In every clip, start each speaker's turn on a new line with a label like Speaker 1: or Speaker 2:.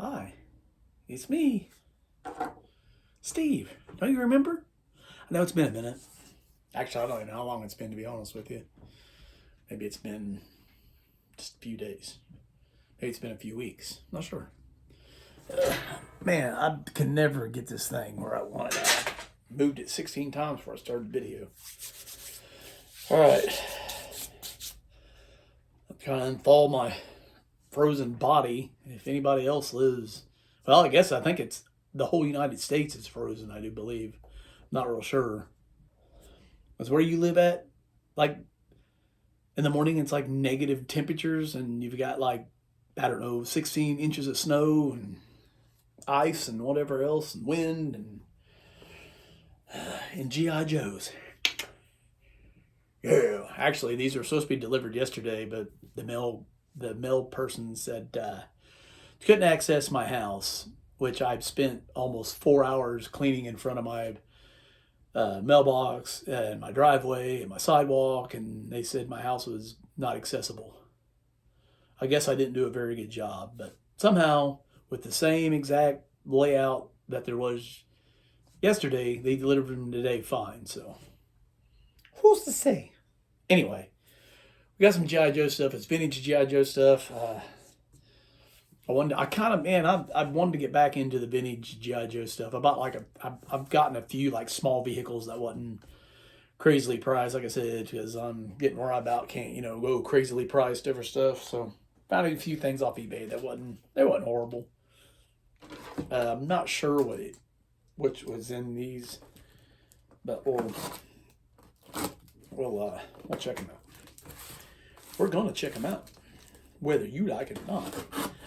Speaker 1: Hi, it's me, Steve. Don't you remember? I know it's been a minute. Actually, I don't even know how long it's been, to be honest with you. Maybe it's been just a few days. Maybe it's been a few weeks. Not sure. Man, I can never get this thing where I want it. I moved it 16 times before I started the video. All right. I'm trying to thaw my frozen body. If anybody else lives, well, I guess I think it's the whole United States is frozen, I do believe. Not real sure. That's where you live at. Like in the morning, it's like negative temperatures, and you've got like, I don't know, 16 inches of snow and ice and whatever else, and wind and GI Joes. Yeah, actually, these were supposed to be delivered yesterday, but the mail person said couldn't access my house, which I've spent almost 4 hours cleaning in front of my mailbox and my driveway and my sidewalk, and they said my house was not accessible. I guess I didn't do a very good job, but somehow with the same exact layout that there was yesterday, they delivered them today fine. So who's to say? Anyway, we got some GI Joe stuff. It's vintage GI Joe stuff. I wanted to get back into the vintage GI Joe stuff. I've gotten a few like small vehicles that wasn't crazily priced, like I said, because I'm getting where I about can't go crazily priced over stuff. So found a few things off eBay that wasn't horrible. I'm not sure which was in these, but we'll check them out. We're gonna check them out, whether you like it or not.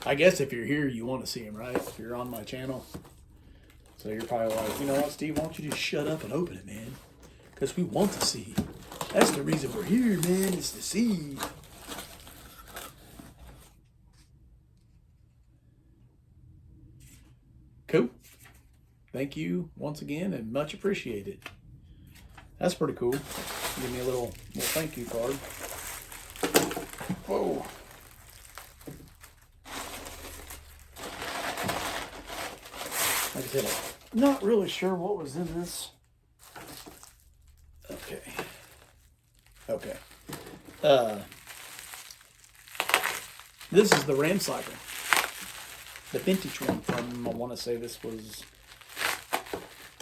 Speaker 1: I guess if you're here, you want to see them, right? If you're on my channel. So you're probably like, you know what, Steve, why don't you just shut up and open it, man? Because we want to see. That's the reason we're here, man, is to see. Cool. Thank you once again, and much appreciated. That's pretty cool. Give me a little thank you card. Whoa. Like I said, I'm not really sure what was in this. Okay. This is the Ram Cycle. The vintage one from, I want to say this was,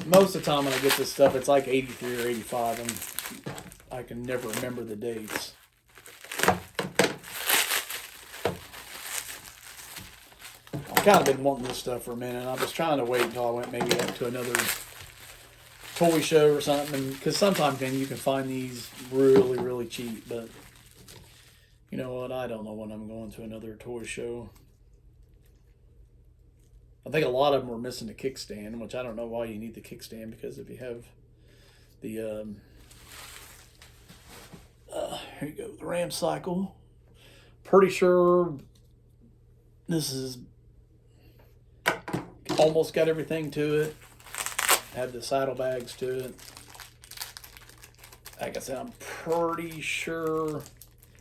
Speaker 1: most of the time when I get this stuff, it's like 83 or 85, and I can never remember the dates. I've kind of been wanting this stuff for a minute. I was trying to wait until I went maybe up to another toy show or something, because sometimes, man, you can find these really, really cheap, but you know what? I don't know when I'm going to another toy show. I think a lot of them were missing the kickstand, which I don't know why you need the kickstand, because if you have the here you go, the Ram Cycle. Pretty sure this is almost got everything to it. Had the saddlebags to it. Like I said, I'm pretty sure,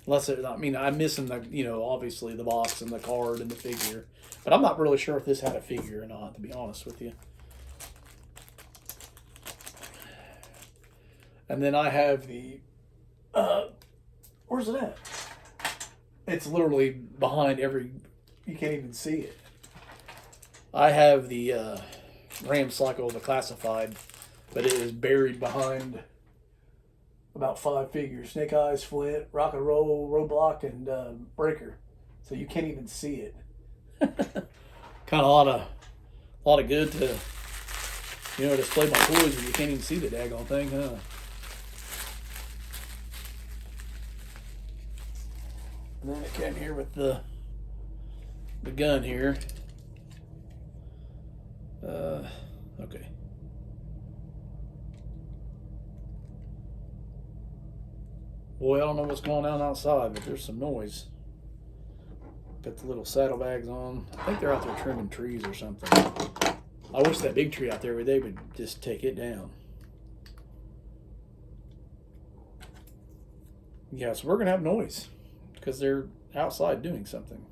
Speaker 1: I'm missing the, obviously the box and the card and the figure. But I'm not really sure if this had a figure or not, to be honest with you. And then I have the, where's it at? It's literally behind you can't even see it. I have the Ram Cycle, the classified, but it is buried behind about 5 figures. Snake Eyes, Flint, Rock and Roll, Roadblock, and Breaker. So you can't even see it. Kind of a lot of good to, display my toys when you can't even see the daggone thing, huh? And then it came here with the gun here. Okay. Boy, I don't know what's going on outside, but there's some noise. Got the little saddlebags on. I think they're out there trimming trees or something. I wish that big tree out there, they would just take it down. Yeah, so we're going to have noise because they're outside doing something.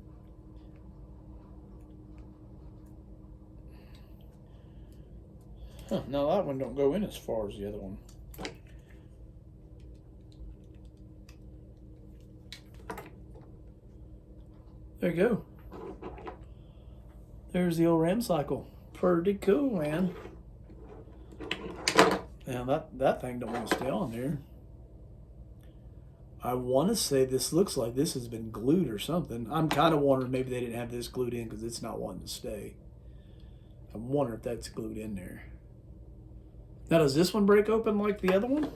Speaker 1: Huh, no, that one don't go in as far as the other one. There you go. There's the old RAM cycle. Pretty cool, man. Now that thing don't want to stay on there. I want to say this looks like this has been glued or something. I'm kind of wondering maybe they didn't have this glued in because it's not wanting to stay. I wonder if that's glued in there. Now, does this one break open like the other one?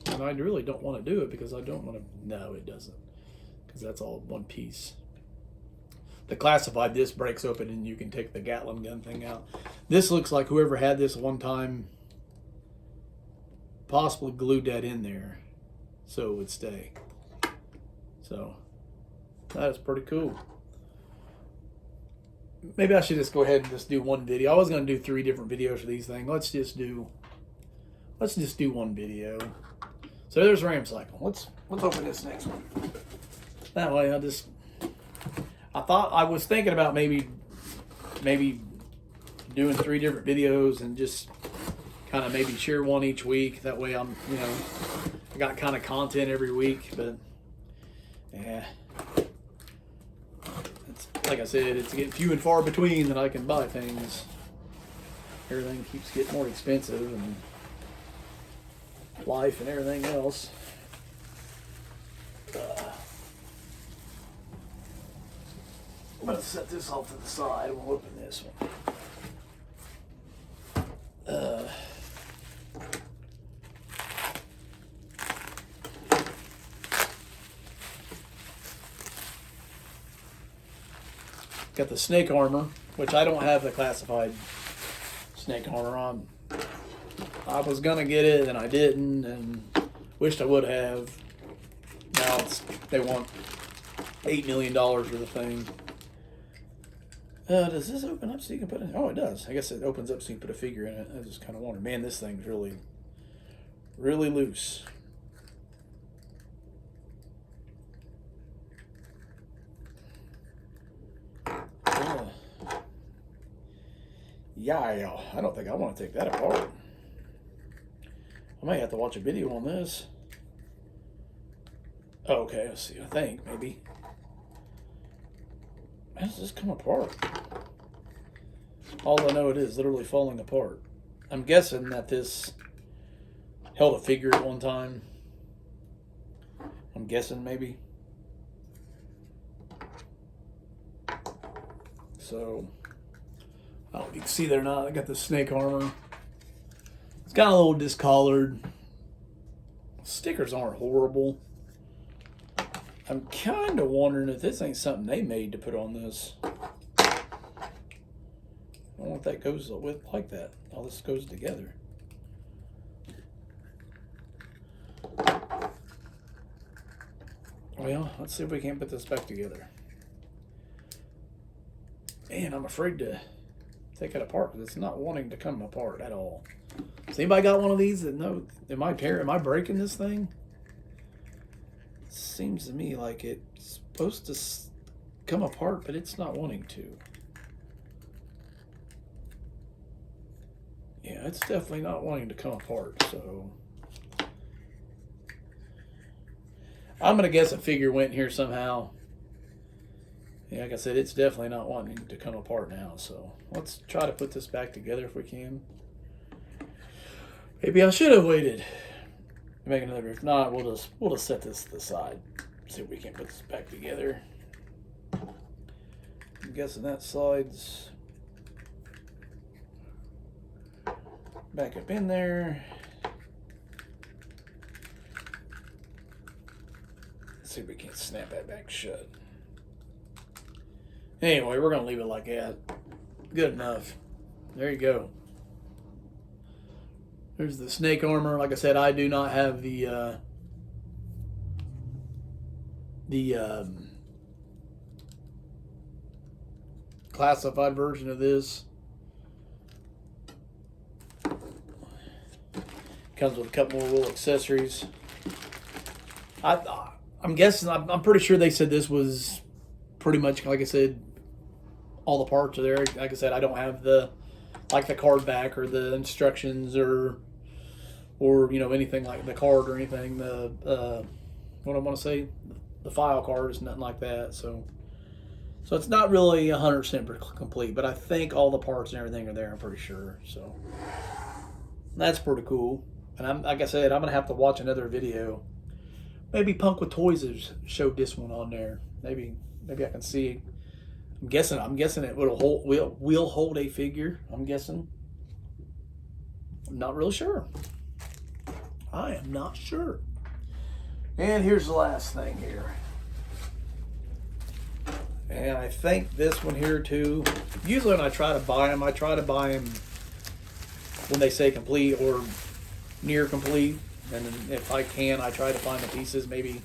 Speaker 1: And I really don't want to do it because I don't want to. No, it doesn't. Because that's all one piece. The classified, this breaks open and you can take the Gatling gun thing out. This looks like whoever had this one time possibly glued that in there so it would stay. So that is pretty cool. Maybe I should just go ahead and just do one video. I was going to do 3 different videos for these things. Let's just do one video. So there's RAM cycle. Let's open this next one. That way I was thinking about maybe doing 3 different videos and just kind of maybe share one each week. That way I got kind of content every week, but yeah. It's, like I said, it's getting few and far between that I can buy things. Everything keeps getting more expensive and life and everything else. I'm going to set this off to the side and we'll open this one. Got the snake armor, which I don't have the classified snake armor on. I was going to get it and I didn't, and wished I would have. Now they want $8 million for the thing. Does this open up so you can put it? Oh, it does. I guess it opens up so you can put a figure in it. I just kind of wonder, man, this thing's really, really loose. Yeah, I don't think I want to take that apart. I might have to watch a video on this. Oh, okay, let's see. I think maybe. How does this come apart? All I know, it is literally falling apart. I'm guessing that this held a figure at one time. I'm guessing maybe. So, I don't know if you can see there or not. I got the snake armor. It's got a little discolored. Stickers aren't horrible. I'm kind of wondering if this ain't something they made to put on this. I don't know if that goes with like that. All this goes together. Well, let's see if we can't put this back together. Man, I'm afraid to take it apart because it's not wanting to come apart at all. Has anybody got one of these that know? Am I breaking this thing? Seems to me like it's supposed to come apart, but it's not wanting to. Yeah, it's definitely not wanting to come apart, so I'm going to guess a figure went here somehow. Yeah, like I said, it's definitely not wanting to come apart now, so let's try to put this back together if we can. Maybe I should have waited. Make another. If not, we'll just set this to the side. See if we can put this back together. I'm guessing that slides back up in there. Let's see if we can snap that back shut. Anyway, we're gonna leave it like that. Good enough. There you go. There's the snake armor. Like I said, I do not have the classified version of this. Comes with a couple more little accessories. I'm guessing. I'm pretty sure they said this was pretty much, like I said, all the parts are there. Like I said, I don't have the like the card back or the instructions or anything like the card or anything. The what I want to say, the file card is nothing like that. So it's not really 100% complete, but I think all the parts and everything are there. I'm pretty sure. So that's pretty cool. And like I said, I'm gonna have to watch another video. Maybe Punk with Toys has showed this one on there. Maybe I can see. I'm guessing it will hold a figure. I'm guessing. I'm not really sure. I am not sure. And here's the last thing here. And I think this one here too. Usually when I try to buy them when they say complete or near complete. And then if I can, I try to find the pieces maybe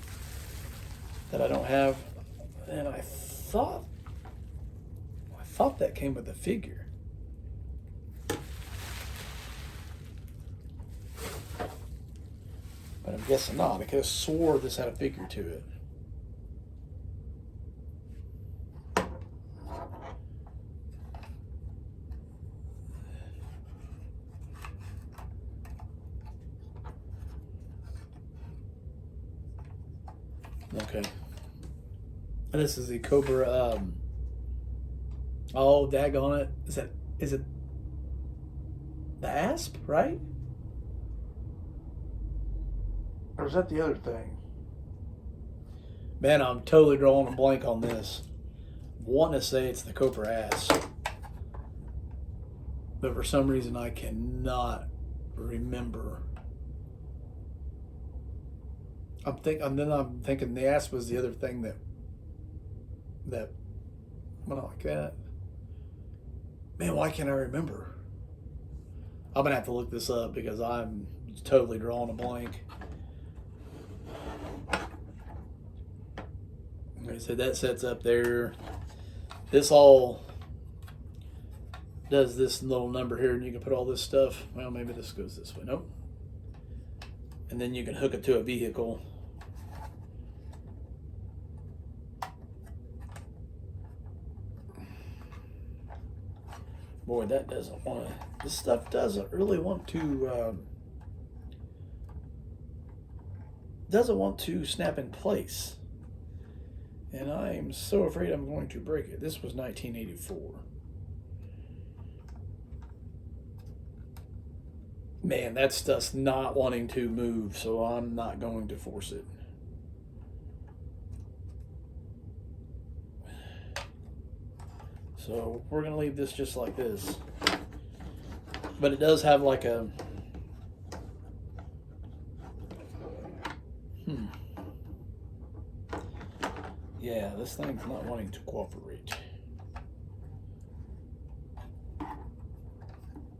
Speaker 1: that I don't have. And I thought that came with the figure. But I'm guessing not. I could have swore this had a figure to it. Okay. And this is the Cobra. Oh, daggone it! Is it the ASP, right? Or is that the other thing? Man, I'm totally drawing a blank on this. Want to say it's the Cobra ASP, but for some reason I cannot remember. I'm thinking the ASP was the other thing that went like that. Man, why can't I remember? I'm gonna have to look this up because I'm totally drawing a blank. Like I said, that sets up there. This all does this little number here, and you can put all this stuff. Well, maybe this goes this way. Nope. And then you can hook it to a vehicle. Boy, that doesn't want to. This stuff doesn't really want to. Doesn't want to snap in place. And I'm so afraid I'm going to break it. This was 1984. Man, that stuff's not wanting to move, so I'm not going to force it. So we're going to leave this just like this. But it does have like a... Yeah, this thing's not wanting to cooperate.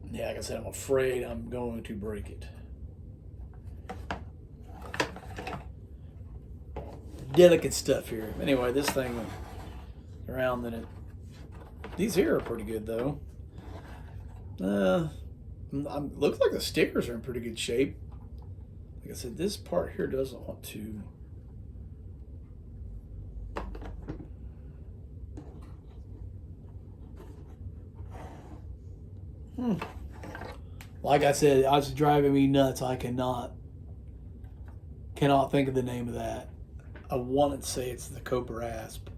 Speaker 1: Yeah, like I said, I'm afraid I'm going to break it. Delicate stuff here. Anyway, this thing went around, then it... These here are pretty good, though. Looks like the stickers are in pretty good shape. Like I said, this part here doesn't want to... Like I said, it's driving me nuts. I cannot think of the name of that. I want to say it's the Cobra ASP.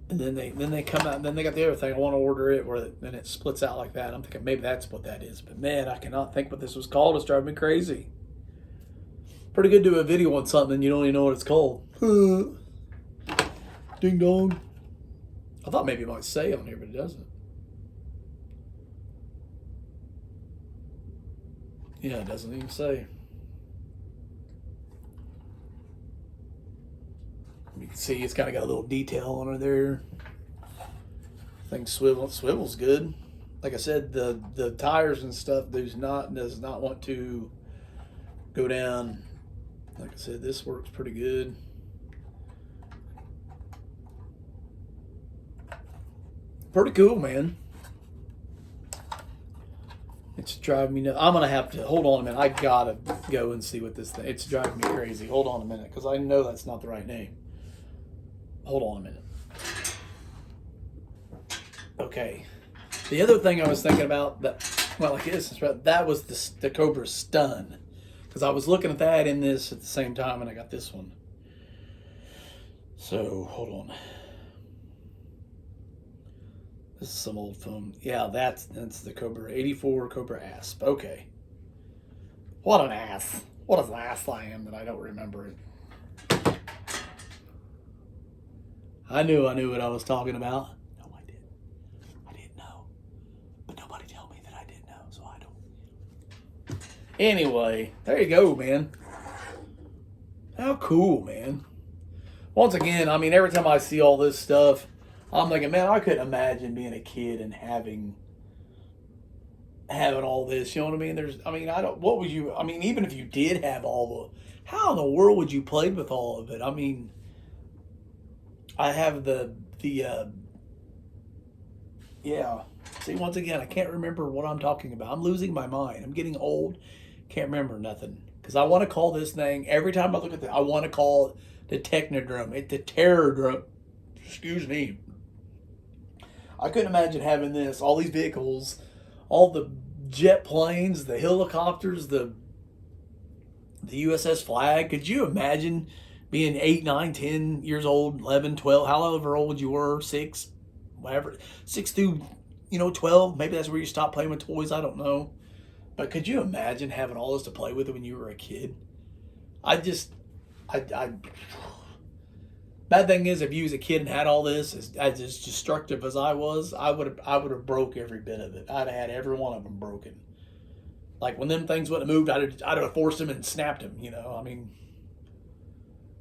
Speaker 1: And then they come out, and then they got the other thing. I want to order it where then it splits out like that. I'm thinking maybe that's what that is. But man, I cannot think what this was called. It's driving me crazy. Pretty good to do a video on something and you don't even know what it's called. Ding dong. I thought maybe it might say on here, but it doesn't. Yeah, it doesn't even say. You can see it's kind of got a little detail on it there. I think swivel's good. Like I said, the tires and stuff does not want to go down. Like I said, this works pretty good. Pretty cool, man. It's driving me nuts. I'm gonna have to hold on a minute. I gotta go and see what this thing. It's driving me crazy. Hold on a minute, because I know that's not the right name. Hold on a minute. Okay. The other thing I was thinking about I guess that was the Cobra Stun, because I was looking at that in this at the same time, and I got this one. So hold on. This is some old film. Yeah, that's the Cobra 84 Cobra ASP. Okay. What an ass. What an ass I am that I don't remember it. I knew what I was talking about. No, I didn't. I didn't know. But nobody told me that I didn't know, so I don't. Anyway, there you go, man. How cool, man. Once again, I mean, every time I see all this stuff, I'm thinking, man, I couldn't imagine being a kid and having all this. You know what I mean? I don't. What would you? I mean, even if you did have all the, how in the world would you play with all of it? I mean, I have the yeah. See, once again, I can't remember what I'm talking about. I'm losing my mind. I'm getting old. Can't remember nothing because I want to call this thing every time I look at it. I want to call it the Technodrome. It's the Terror Drum. Excuse me. I couldn't imagine having this, all these vehicles, all the jet planes, the helicopters, the USS Flag. Could you imagine being 8, 9, 10 years old, 11, 12, however old you were, 6, whatever, 6 through, 12? Maybe that's where you stop playing with toys. I don't know. But could you imagine having all this to play with when you were a kid? I just, I bad thing is, if you was a kid and had all this, as destructive as I was, I would have broke every bit of it. I'd have had every one of them broken. Like when them things wouldn't have moved, I'd have forced them and snapped them. I mean,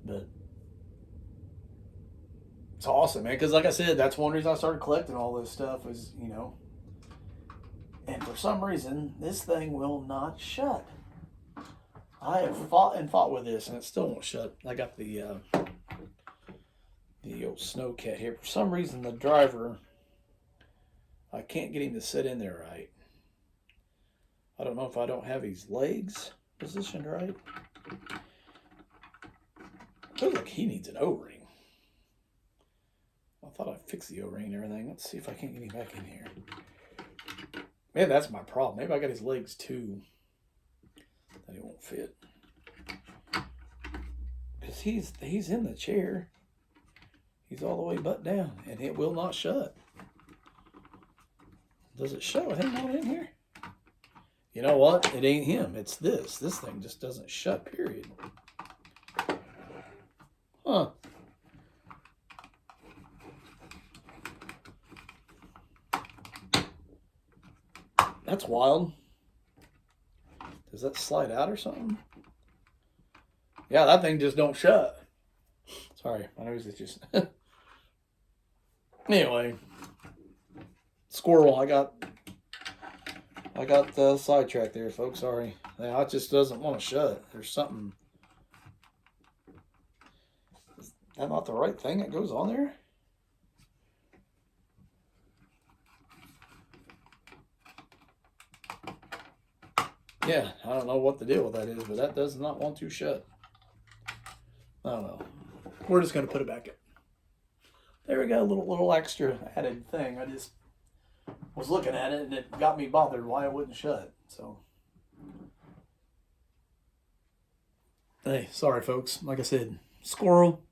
Speaker 1: but it's awesome, man. Because like I said, that's one reason I started collecting all this stuff. And for some reason, this thing will not shut. I have fought and fought with this, and it still won't shut. I got the old Snowcat here. For some reason, the driver, I can't get him to sit in there right. I don't know if I don't have his legs positioned right. It looks like he needs an O-ring. I thought I'd fix the O-ring and everything. Let's see if I can't get him back in here. Maybe that's my problem. Maybe I got his legs too that he won't fit. Because he's in the chair. He's all the way butt down, and it will not shut. Does it show him not in here? You know what? It ain't him. It's this. This thing just doesn't shut, period. Huh. That's wild. Does that slide out or something? Yeah, that thing just don't shut. Sorry, my nose is just... Anyway. Squirrel, I got sidetracked there, folks. Sorry. Yeah, it just doesn't want to shut. There's something... Is that not the right thing that goes on there? Yeah, I don't know what the deal with that is, but that does not want to shut. I don't know. We're just going to put it back in. There we go, a little extra added thing. I just was looking at it, and it got me bothered why it wouldn't shut. So, hey, sorry, folks. Like I said, squirrel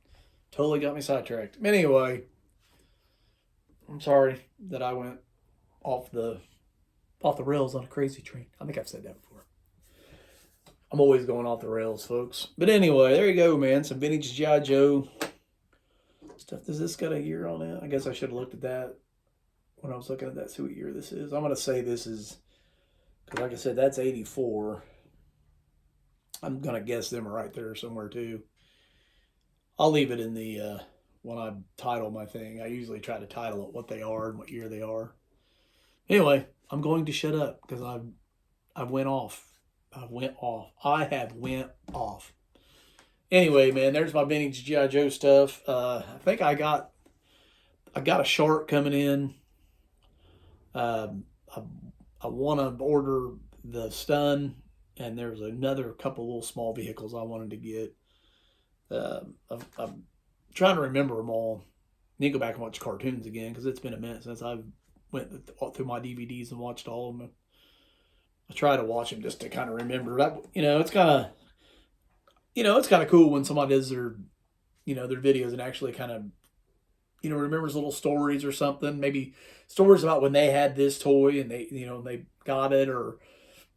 Speaker 1: totally got me sidetracked. Anyway, I'm sorry that I went off the rails on a crazy train. I think I've said that before. I'm always going off the rails, folks. But anyway, there you go, man. Some vintage G.I. Joe stuff. Does this got a year on it? I guess I should have looked at that when I was looking at that. See what year this is. I'm going to say this is, because like I said, that's 84. I'm going to guess them are right there somewhere too. I'll leave it in the, when I title my thing. I usually try to title it what they are and what year they are. Anyway, I'm going to shut up because I went off. I have went off. Anyway, man, there's my vintage G.I. Joe stuff. I think I got a shark coming in. I want to order the Stun, and there's another couple little small vehicles I wanted to get. I'm trying to remember them all. I need to go back and watch cartoons again because it's been a minute since I've went through my DVDs and watched all of them. I try to watch them just to kind of remember. It's kind of, it's kind of cool when somebody does their, their videos and actually kind of, remembers little stories or something. Maybe stories about when they had this toy and they got it, or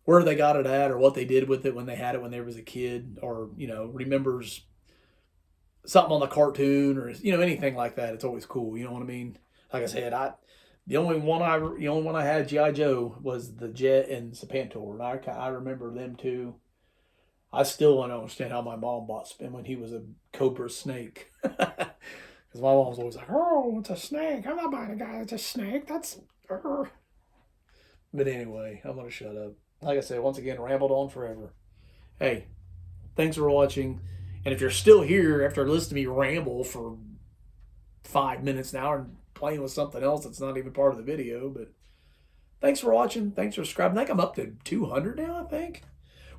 Speaker 1: where they got it at, or what they did with it when they had it when they was a kid, or, remembers something on the cartoon, or, anything like that. It's always cool. You know what I mean? Like I said, the only one I had G.I. Joe was the Jet and Serpentor, and I remember them too. I still don't understand how my mom bought Spin when he was a Cobra snake. Because my mom was always like, "Oh, it's a snake. I'm not buying a guy that's a snake. That's." But anyway, I'm gonna shut up. Like I said, once again, rambled on forever. Hey, thanks for watching, and if you're still here after listening to me ramble for 5 minutes now and playing with something else that's not even part of the video, but thanks for watching. Thanks for subscribing. I think I'm up to 200 now, I think.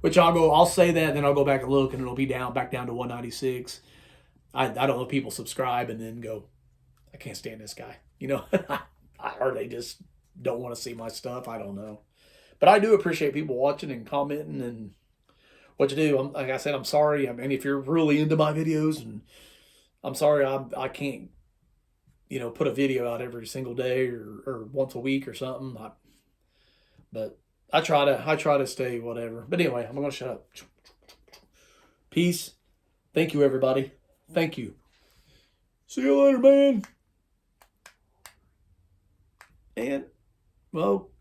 Speaker 1: Which I'll say that, then I'll go back and look, and it'll be back down to 196. I don't know if people subscribe and then go, I can't stand this guy. Or they just don't want to see my stuff. I don't know. But I do appreciate people watching and commenting and what you do. Like I said, I'm sorry. I mean, if you're really into my videos, and I'm sorry I can't, put a video out every single day or once a week or something. But I try to stay whatever. But anyway, I'm going to shut up. Peace. Thank you, everybody. Thank you. See you later, man. And, okay.